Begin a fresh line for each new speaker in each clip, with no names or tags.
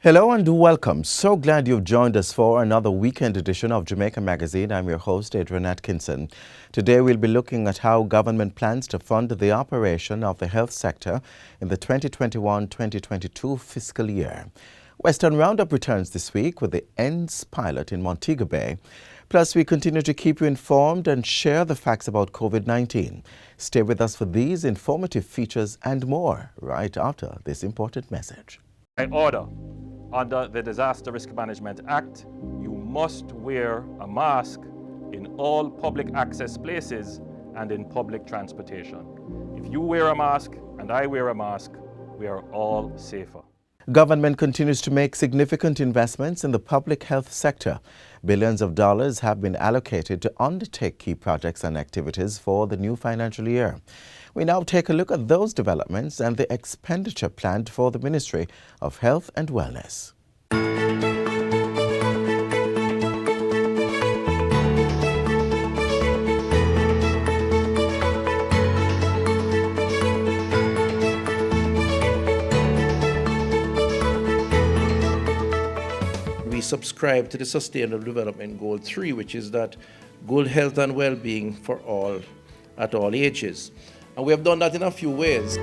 Hello and welcome. So glad you've joined us for another weekend edition of Jamaica Magazine. I'm your host, Adrian Atkinson. Today we'll be looking at how government plans to fund the operation of the health sector in the 2021-2022 fiscal year. Western Roundup returns this week with the ENDS pilot in Montego Bay. Plus, we continue to keep you informed and share the facts about COVID-19. Stay with us for these informative features and more right after this important message.
By order, under the Disaster Risk Management Act, you must wear a mask in all public access places and in public transportation. If you wear a mask and I wear a mask, we are all safer.
Government continues to make significant investments in the public health sector. Billions of dollars have been allocated to undertake key projects and activities for the new financial year. We now take a look at those developments and the expenditure planned for the Ministry of Health and Wellness.
We subscribe to the Sustainable Development Goal 3, which is that good health and well-being for all at all ages. And we have done that in a few ways.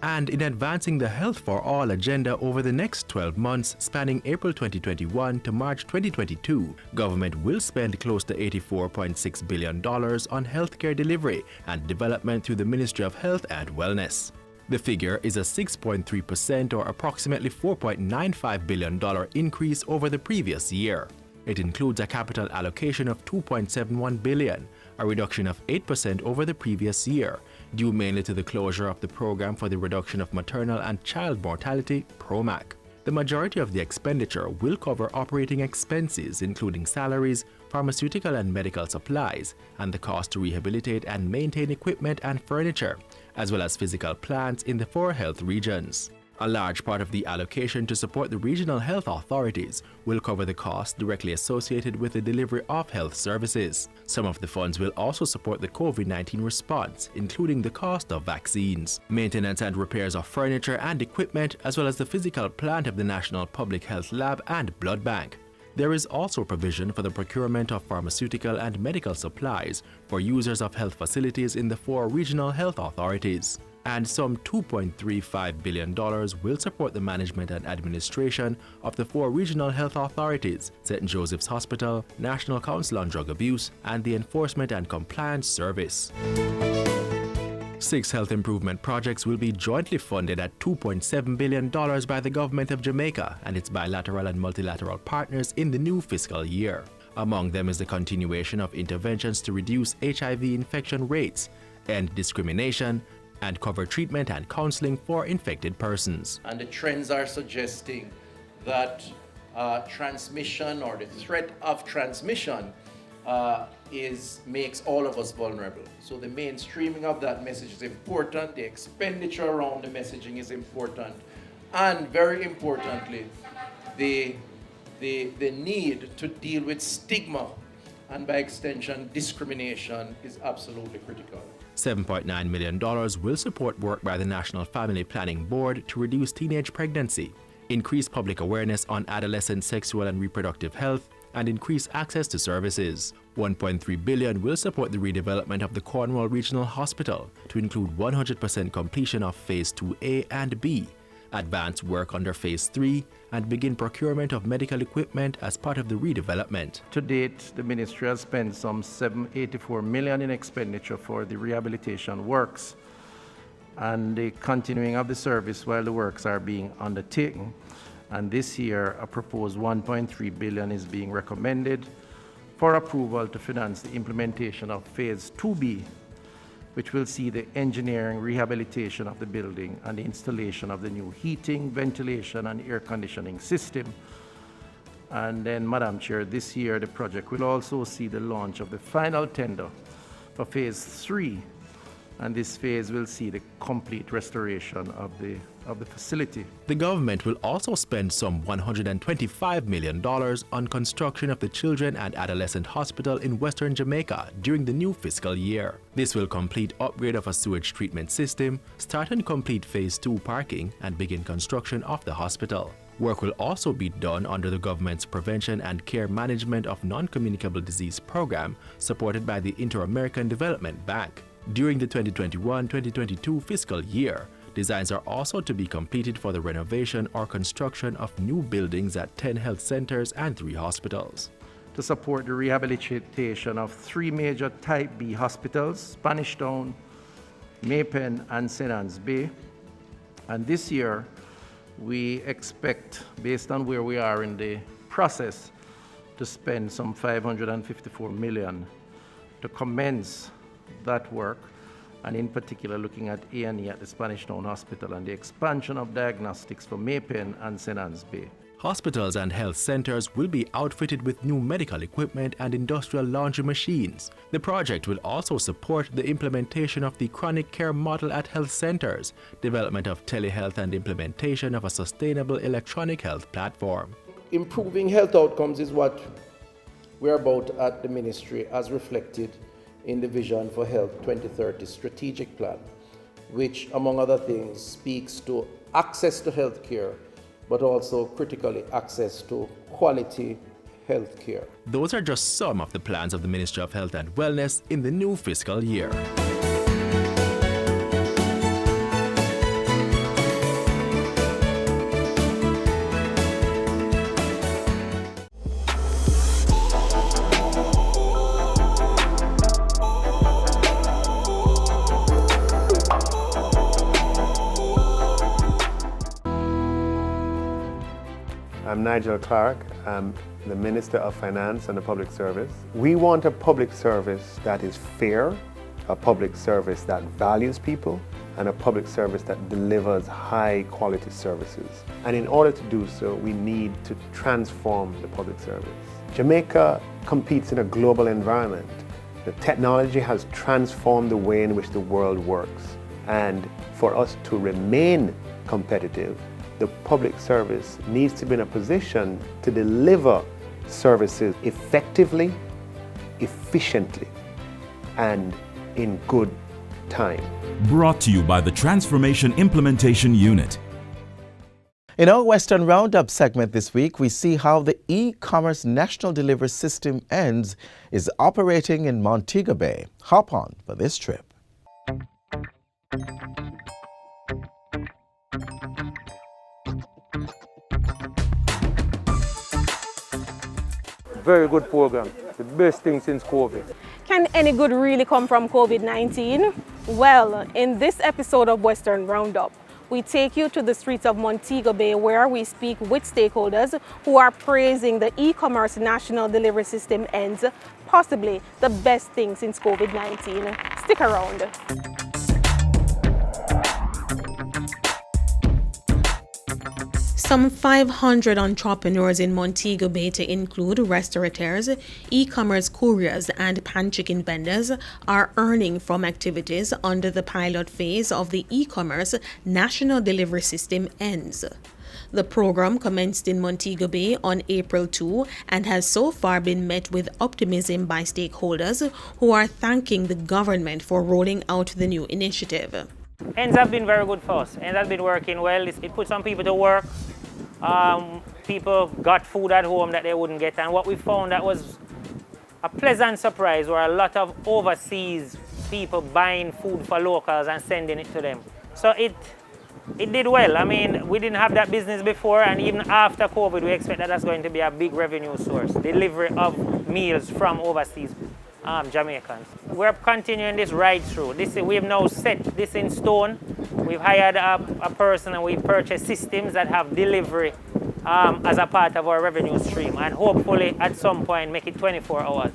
And in advancing the Health for All agenda over the next 12 months, spanning April 2021 to March 2022, government will spend close to $84.6 billion on healthcare delivery and development through the Ministry of Health and Wellness. The figure is a 6.3% or approximately $4.95 billion increase over the previous year. It includes a capital allocation of $2.71 billion, a reduction of 8% over the previous year, due mainly to the closure of the Program for the Reduction of Maternal and Child Mortality, PROMAC. The majority of the expenditure will cover operating expenses, including salaries, pharmaceutical and medical supplies, and the cost to rehabilitate and maintain equipment and furniture, as well as physical plants in the 4 health regions. A large part of the allocation to support the regional health authorities will cover the costs directly associated with the delivery of health services. Some of the funds will also support the COVID-19 response, including the cost of vaccines, maintenance and repairs of furniture and equipment, as well as the physical plant of the National Public Health Lab and Blood Bank. There is also provision for the procurement of pharmaceutical and medical supplies for users of health facilities in the 4 regional health authorities. And some $2.35 billion will support the management and administration of the 4 regional health authorities, St. Joseph's Hospital, National Council on Drug Abuse, and the Enforcement and Compliance Service. 6 health improvement projects will be jointly funded at $2.7 billion by the Government of Jamaica and its bilateral and multilateral partners in the new fiscal year. Among them is the continuation of interventions to reduce HIV infection rates, end discrimination, and cover treatment and counseling for infected persons.
And the trends are suggesting that transmission or the threat of transmission makes all of us vulnerable. So the mainstreaming of that message is important, the expenditure around the messaging is important, and very importantly, the need to deal with stigma and by extension discrimination is absolutely critical.
$7.9 million will support work by the National Family Planning Board to reduce teenage pregnancy, increase public awareness on adolescent sexual and reproductive health, and increase access to services. $1.3 billion will support the redevelopment of the Cornwall Regional Hospital to include 100% completion of Phase 2A and B, advance work under Phase 3, and begin procurement of medical equipment as part of the redevelopment.
To date, the ministry has spent some $784 million in expenditure for the rehabilitation works and the continuing of the service while the works are being undertaken. And this year, a proposed $1.3 billion is being recommended for approval to finance the implementation of Phase 2B, which will see the engineering rehabilitation of the building and the installation of the new heating, ventilation, and air conditioning system. And then, Madam Chair, this year the project will also see the launch of the final tender for Phase 3 and this phase will see the complete restoration of the facility.
The government will also spend some $125 million on construction of the Children and Adolescent Hospital in Western Jamaica during the new fiscal year. This will complete upgrade of a sewage treatment system, start and complete Phase 2 parking, and begin construction of the hospital. Work will also be done under the government's Prevention and Care Management of Non-Communicable Disease program, supported by the Inter-American Development Bank. During the 2021-2022 fiscal year, designs are also to be completed for the renovation or construction of new buildings at 10 health centers and 3 hospitals.
To support the rehabilitation of 3 major Type B hospitals, Spanish Town, Maypen, and St. Anne's Bay. And this year, we expect, based on where we are in the process, to spend some $554 million to commence that work, and in particular looking at A&E at the Spanish Town Hospital and the expansion of diagnostics for Maypen and St. Anne's Bay.
Hospitals and health centers will be outfitted with new medical equipment and industrial laundry machines. The project will also support the implementation of the chronic care model at health centers, development of telehealth, and implementation of a sustainable electronic health platform.
Improving health outcomes is what we're about at the ministry, as reflected in the Vision for Health 2030 strategic plan, which, among other things, speaks to access to health care, but also critically access to quality health care.
Those are just some of the plans of the Ministry of Health and Wellness in the new fiscal year.
I'm Nigel Clark. I'm the Minister of Finance and the Public Service. We want a public service that is fair, a public service that values people, and a public service that delivers high quality services. And in order to do so, we need to transform the public service. Jamaica competes in a global environment. The technology has transformed the way in which the world works. And for us to remain competitive, the public service needs to be in a position to deliver services effectively, efficiently, and in good time.
Brought to you by the Transformation Implementation Unit.
In our Western Roundup segment this week, we see how the e-commerce national delivery system ENDS is operating in Montego Bay. Hop on for this trip.
Very good program, the best thing since COVID.
Can any good really come from COVID-19? Well, in this episode of Western Roundup, we take you to the streets of Montego Bay, where we speak with stakeholders who are praising the e-commerce national delivery system ENDS, possibly the best thing since COVID-19. Stick around. Some 500 entrepreneurs in Montego Bay, to include restaurateurs, e-commerce couriers, and pan-chicken vendors, are earning from activities under the pilot phase of the e-commerce national delivery system ENDS. The program commenced in Montego Bay on April 2 and has so far been met with optimism by stakeholders who are thanking the government for rolling out the new initiative.
ENDS have been very good for us. ENDS has been working well. It put some people to work. People got food at home that they wouldn't get, and what we found that was a pleasant surprise were a lot of overseas people buying food for locals and sending it to them. So it did well. I mean, we didn't have that business before, and even after COVID, we expect that that's going to be a big revenue source, delivery of meals from overseas Jamaicans. We're continuing this right through. We have now set this in stone. We've hired a person and we've purchased systems that have delivery as a part of our revenue stream, and hopefully at some point make it 24 hours.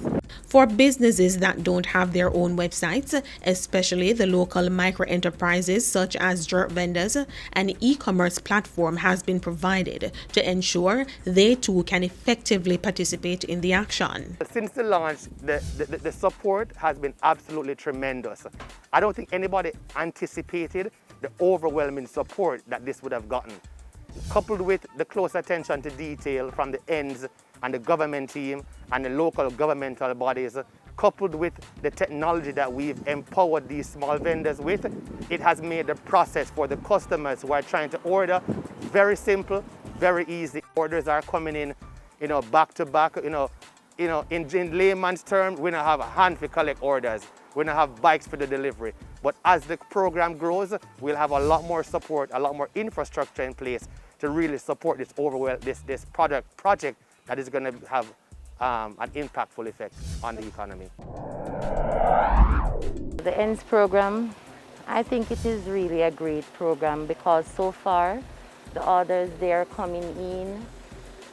For businesses that don't have their own websites, especially the local micro-enterprises such as jerk vendors, an e-commerce platform has been provided to ensure they too can effectively participate in the action.
Since the launch, the support has been absolutely tremendous. I don't think anybody anticipated the overwhelming support that this would have gotten. Coupled with the close attention to detail from the ends and the government team and the local governmental bodies, coupled with the technology that we've empowered these small vendors with, it has made the process for the customers who are trying to order very simple, very easy. Orders are coming in, back to back. In layman's term, we don't have a hand to collect orders. We don't have bikes for the delivery. But as the program grows, we'll have a lot more support, a lot more infrastructure in place to really support this project that is going to have an impactful effect on the economy.
The ENDS program, I think it is really a great program because so far the orders they are coming in,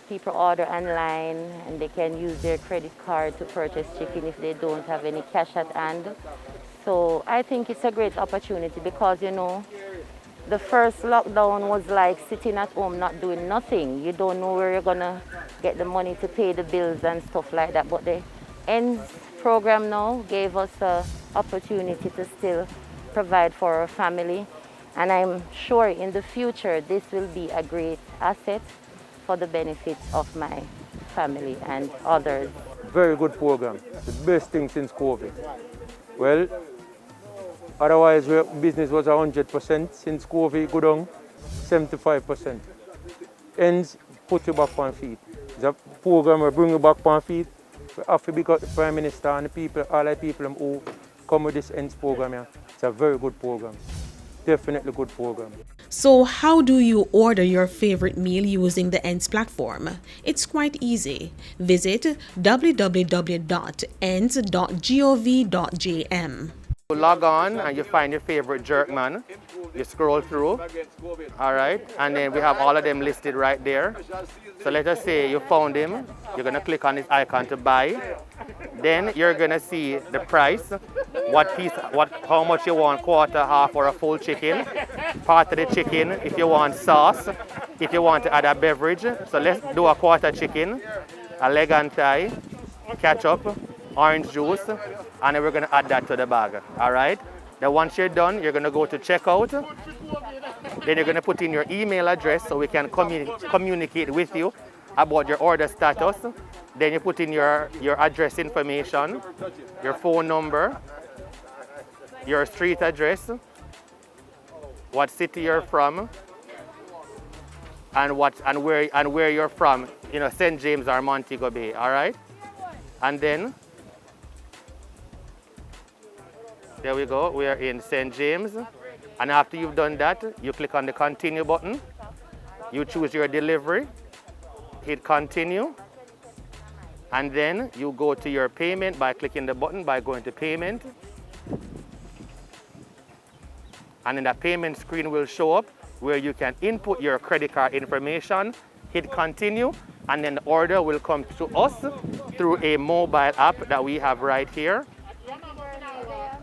people order online and they can use their credit card to purchase chicken if they don't have any cash at hand. So I think it's a great opportunity because, the first lockdown was like sitting at home not doing nothing. You don't know where you're gonna get the money to pay the bills and stuff like that. But the ENDS program now gave us an opportunity to still provide for our family. And I'm sure in the future this will be a great asset for the benefit of my family and others.
Very good program. The best thing since COVID. Well, otherwise business was 100%. Since COVID, go down 75%. Ends put you back on feet. It's a program will bring you back on feet. We have to because the Prime Minister and the people, all the people who come with this ENDS program here. It's a very good program. Definitely good program.
So how do you order your favorite meal using the ENDS platform? It's quite easy. Visit www.ends.gov.jm.
You log on and you find your favorite jerk man. You scroll through, all right, and then we have all of them listed right there. So let us say you found him. You're gonna click on his icon to buy. Then you're gonna see the price, how much you want, quarter, half, or a full chicken. Part of the chicken, if you want sauce, if you want to add a beverage. So let's do a quarter chicken, a leg and thigh, ketchup, orange juice, and then we're gonna add that to the bag, all right? Then once you're done, you're gonna go to checkout. Then you're gonna put in your email address so we can communicate with you about your order status. Then you put in your address information, your phone number, your street address, what city you're from, and where you're from, St. James or Montego Bay, all right? And then there we go, we are in St. James. And after you've done that, you click on the continue button. You choose your delivery, hit continue. And then you go to your payment by clicking the button by going to payment. And then the payment screen will show up where you can input your credit card information, hit continue, and then the order will come to us through a mobile app that we have right here.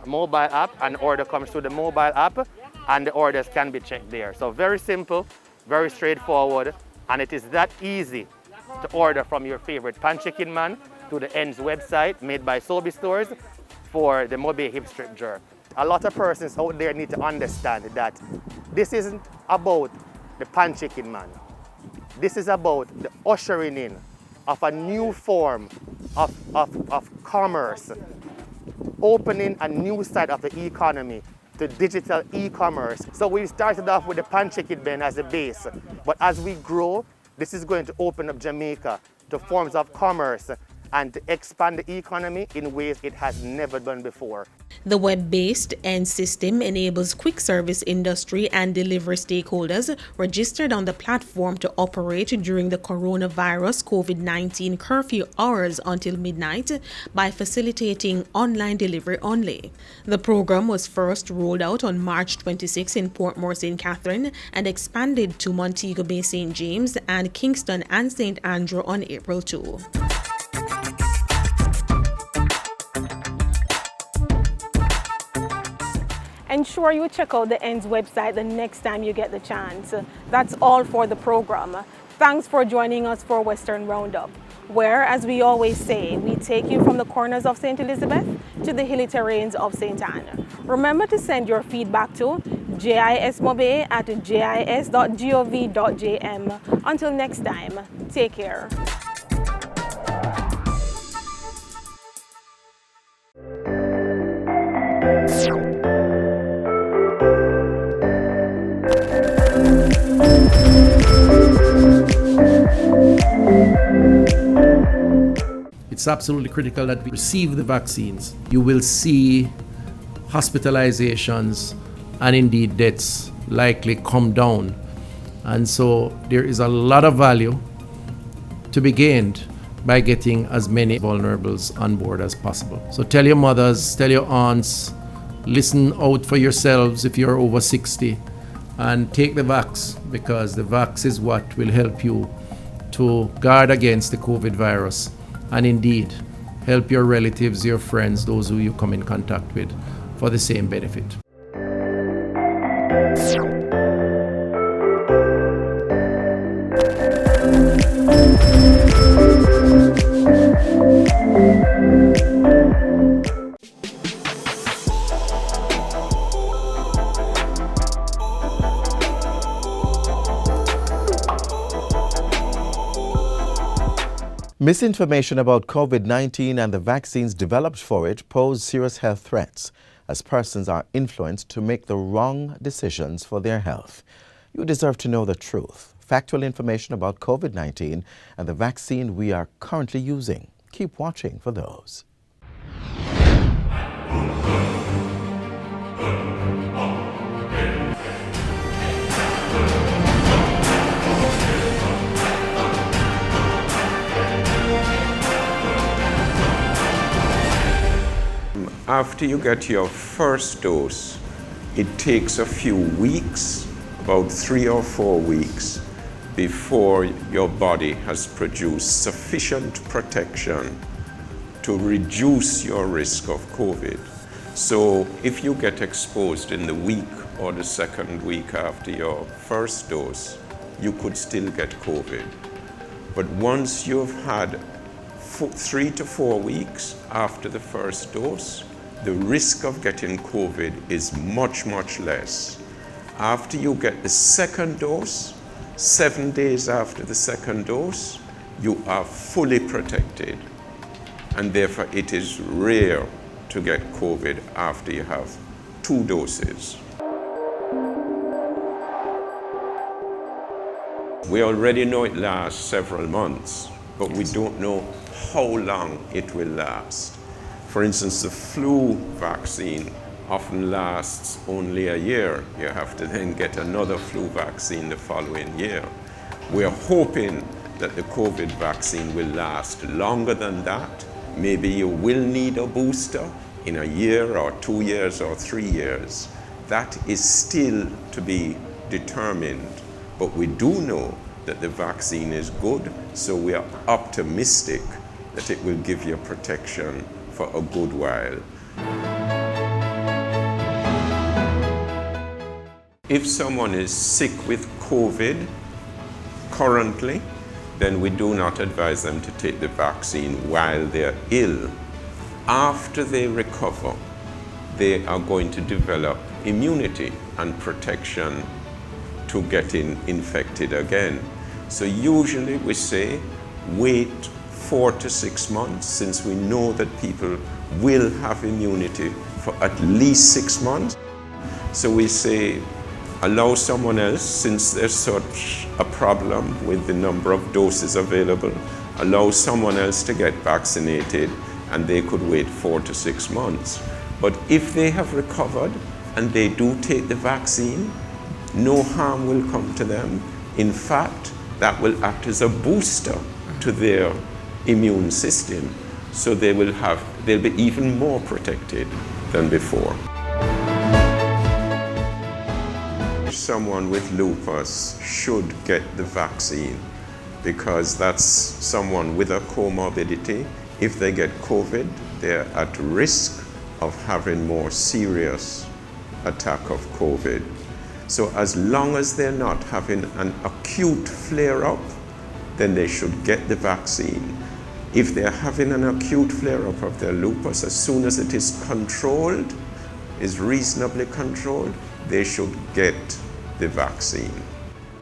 Mobile app, and order comes through the mobile app, and the orders can be checked there. So very simple, very straightforward, and it is that easy to order from your favorite pan chicken man to the ENDS website made by Sobe Stores for the Mobe hip strip jerk. A lot of persons out there need to understand that this isn't about the pan chicken man. This is about the ushering in of a new form of commerce, opening a new side of the economy to digital e-commerce. So we started off with the pan chicken bin as a base, but as we grow, this is going to open up Jamaica to forms of commerce and to expand the economy in ways it has never done before.
The web-based ENDS system enables quick service industry and delivery stakeholders registered on the platform to operate during the coronavirus COVID-19 curfew hours until midnight by facilitating online delivery only. The program was first rolled out on March 26 in Portmore, St. Catherine and expanded to Montego Bay, St. James, and Kingston and St. Andrew on April 2.
Ensure you check out the ENDS website the next time you get the chance. That's all for the program. Thanks for joining us for Western Roundup, where, as we always say, we take you from the corners of St. Elizabeth to the hilly terrains of St. Anne. Remember to send your feedback to jismobe@jis.gov.jm. Until next time, take care.
It's absolutely critical that we receive the vaccines. You will see hospitalizations and indeed deaths likely come down. And so there is a lot of value to be gained by getting as many vulnerables on board as possible. So tell your mothers, tell your aunts, listen out for yourselves if you're over 60, and take the vax, because the vax is what will help you to guard against the COVID virus and indeed help your relatives, your friends, those who you come in contact with for the same benefit.
Misinformation about COVID-19 and the vaccines developed for it pose serious health threats, as persons are influenced to make the wrong decisions for their health. You deserve to know the truth, factual information about COVID-19 and the vaccine we are currently using. Keep watching for those.
After you get your first dose, it takes a few weeks, about 3 or 4 weeks, before your body has produced sufficient protection to reduce your risk of COVID. So if you get exposed in the week or the second week after your first dose, you could still get COVID. But once you've had 3 to 4 weeks after the first dose, the risk of getting COVID is much, much less. After you get the second dose, 7 days after the second dose, you are fully protected. And therefore, it is rare to get COVID after you have 2 doses. We already know it lasts several months, but we don't know how long it will last. For instance, the flu vaccine often lasts only a year. You have to then get another flu vaccine the following year. We're hoping that the COVID vaccine will last longer than that. Maybe you will need a booster in a year or 2 years or 3 years. That is still to be determined, but we do know that the vaccine is good, so we are optimistic that it will give you protection for a good while. If someone is sick with COVID currently, then we do not advise them to take the vaccine while they're ill. After they recover, they are going to develop immunity and protection to getting infected again. So usually we say wait 4 to 6 months, since we know that people will have immunity for at least 6 months. So we say allow someone else, since there's such a problem with the number of doses available, allow someone else to get vaccinated and they could wait 4 to 6 months. But if they have recovered and they do take the vaccine, no harm will come to them. In fact, that will act as a booster to their immune system, so they'll be even more protected than before. Someone with lupus should get the vaccine, because that's someone with a comorbidity. If they get COVID, they're at risk of having more serious attack of COVID. So as long as they're not having an acute flare-up, then they should get the vaccine. If they're having an acute flare-up of their lupus, as soon as it is controlled, is reasonably controlled, they should get the vaccine.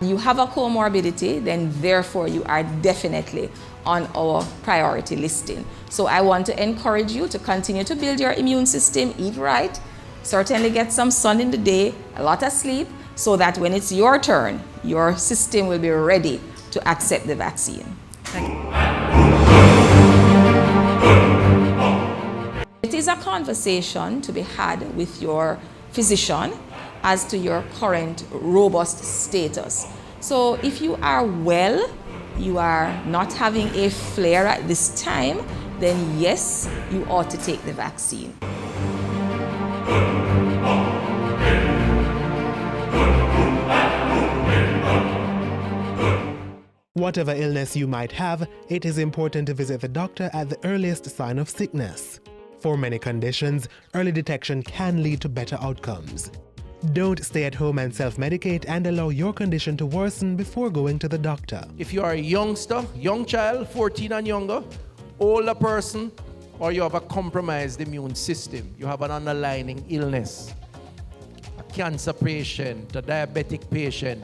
You have a comorbidity, then therefore you are definitely on our priority listing. So I want to encourage you to continue to build your immune system, eat right, certainly get some sun in the day, a lot of sleep, so that when it's your turn, your system will be ready to accept the vaccine. Thank you. It is a conversation to be had with your physician as to your current robust status. So if you are well, you are not having a flare at this time, then yes, you ought to take the vaccine.
Whatever illness you might have, it is important to visit the doctor at the earliest sign of sickness. For many conditions, early detection can lead to better outcomes. Don't stay at home and self-medicate and allow your condition to worsen before going to the doctor.
If you are a youngster, young child, 14 and younger, older person, or you have a compromised immune system, you have an underlying illness, a cancer patient, a diabetic patient,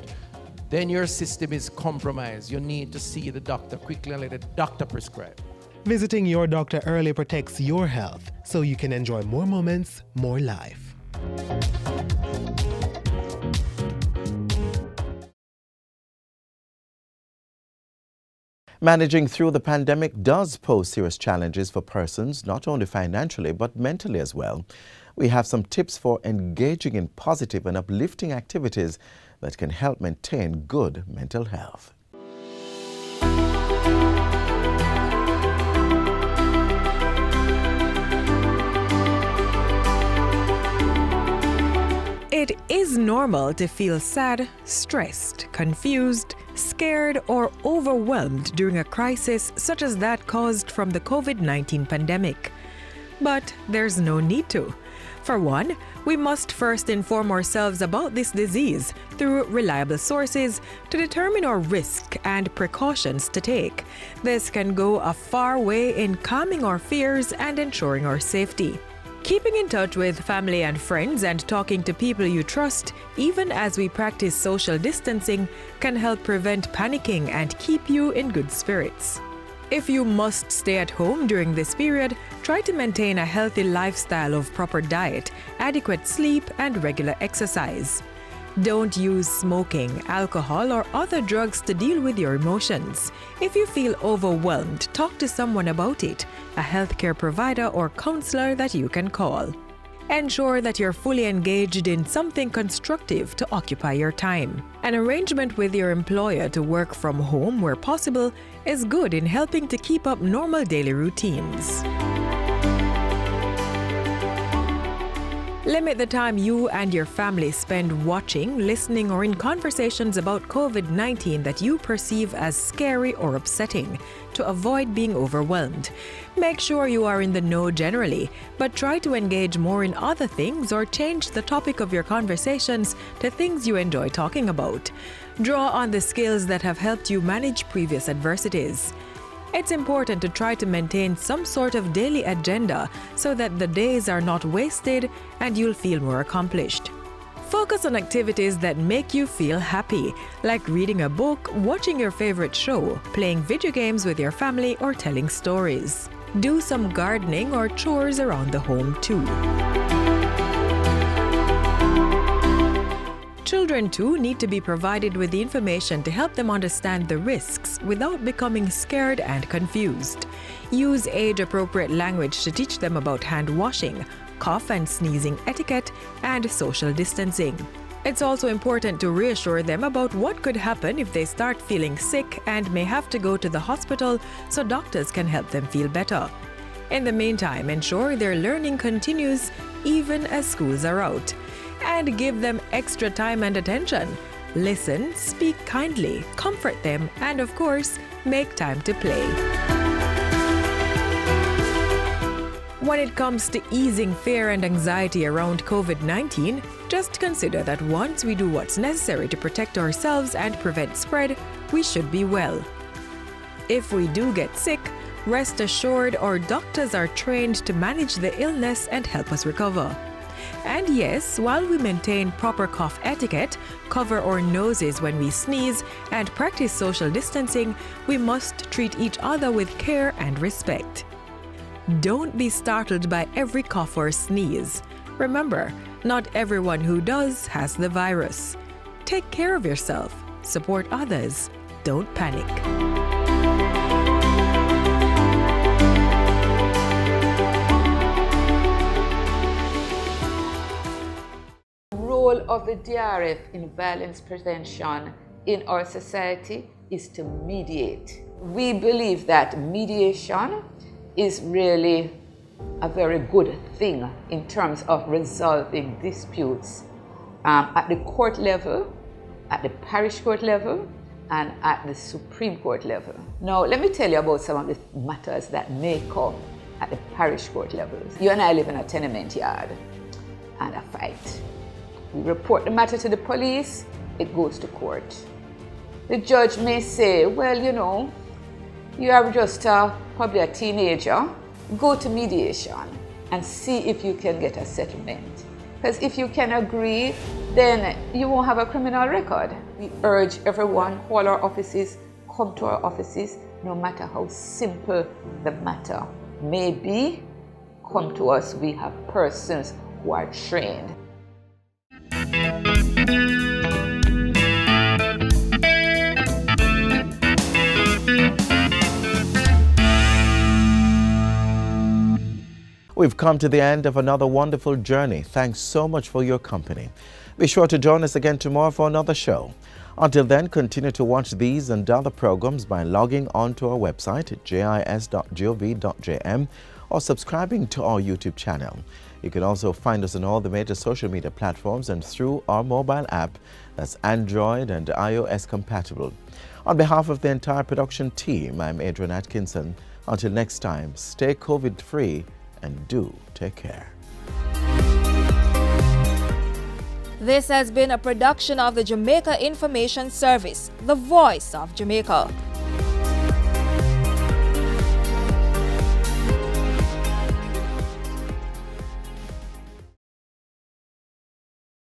then your system is compromised. You need to see the doctor quickly and let the doctor prescribe.
Visiting your doctor early protects your health, so you can enjoy more moments, more life.
Managing through the pandemic does pose serious challenges for persons, not only financially but mentally as well. We have some tips for engaging in positive and uplifting activities that can help maintain good mental health.
It is normal to feel sad, stressed, confused, scared, or overwhelmed during a crisis such as that caused from the COVID-19 pandemic. But there's no need to. For one, we must first inform ourselves about this disease through reliable sources to determine our risk and precautions to take. This can go a far way in calming our fears and ensuring our safety. Keeping in touch with family and friends and talking to people you trust, even as we practice social distancing, can help prevent panicking and keep you in good spirits. If you must stay at home during this period, try to maintain a healthy lifestyle of proper diet, adequate sleep, and regular exercise. Don't use smoking, alcohol, or other drugs to deal with your emotions. If you feel overwhelmed, talk to someone about it, a healthcare provider or counselor that you can call. Ensure that you're fully engaged in something constructive to occupy your time. An arrangement with your employer to work from home where possible is good in helping to keep up normal daily routines. Limit the time you and your family spend watching, listening, or in conversations about COVID-19 that you perceive as scary or upsetting to avoid being overwhelmed. Make sure you are in the know generally, but try to engage more in other things or change the topic of your conversations to things you enjoy talking about. Draw on the skills that have helped you manage previous adversities. It's important to try to maintain some sort of daily agenda so that the days are not wasted and you'll feel more accomplished. Focus on activities that make you feel happy, like reading a book, watching your favorite show, playing video games with your family, or telling stories. Do some gardening or chores around the home too. Children too need to be provided with the information to help them understand the risks without becoming scared and confused. Use age-appropriate language to teach them about hand washing, cough and sneezing etiquette, and social distancing. It's also important to reassure them about what could happen if they start feeling sick and may have to go to the hospital so doctors can help them feel better. In the meantime, ensure their learning continues even as schools are out. And give them extra time and attention. Listen, speak kindly, comfort them, and of course, make time to play. When it comes to easing fear and anxiety around COVID-19, just consider that once we do what's necessary to protect ourselves and prevent spread, we should be well. If we do get sick, rest assured our doctors are trained to manage the illness and help us recover. And yes, while we maintain proper cough etiquette, cover our noses when we sneeze, and practice social distancing, we must treat each other with care and respect. Don't be startled by every cough or sneeze. Remember, not everyone who does has the virus. Take care of yourself, support others, don't panic.
Role of the DRF in violence prevention in our society is to mediate. We believe that mediation is really a very good thing in terms of resolving disputes at the court level, at the parish court level, and at the Supreme Court level. Now, let me tell you about some of the matters that may come at the parish court levels. You and I live in a tenement yard and a fight. We report the matter to the police, it goes to court. The judge may say, well, you know, you are just probably a teenager. Go to mediation and see if you can get a settlement. Because if you can agree, then you won't have a criminal record. We urge everyone, all our offices, come to our offices, no matter how simple the matter may be. Come to us, we have persons who are trained.
We've come to the end of another wonderful journey. Thanks so much for your company. Be sure to join us again tomorrow for another show. Until then, continue to watch these and other programs by logging on to our website at jis.gov.jm or subscribing to our YouTube channel. You can also find us on all the major social media platforms and through our mobile app that's Android and iOS compatible. On behalf of the entire production team, I'm Adrian Atkinson. Until next time, stay COVID-free and do take care.
This has been a production of the Jamaica Information Service, the voice of Jamaica.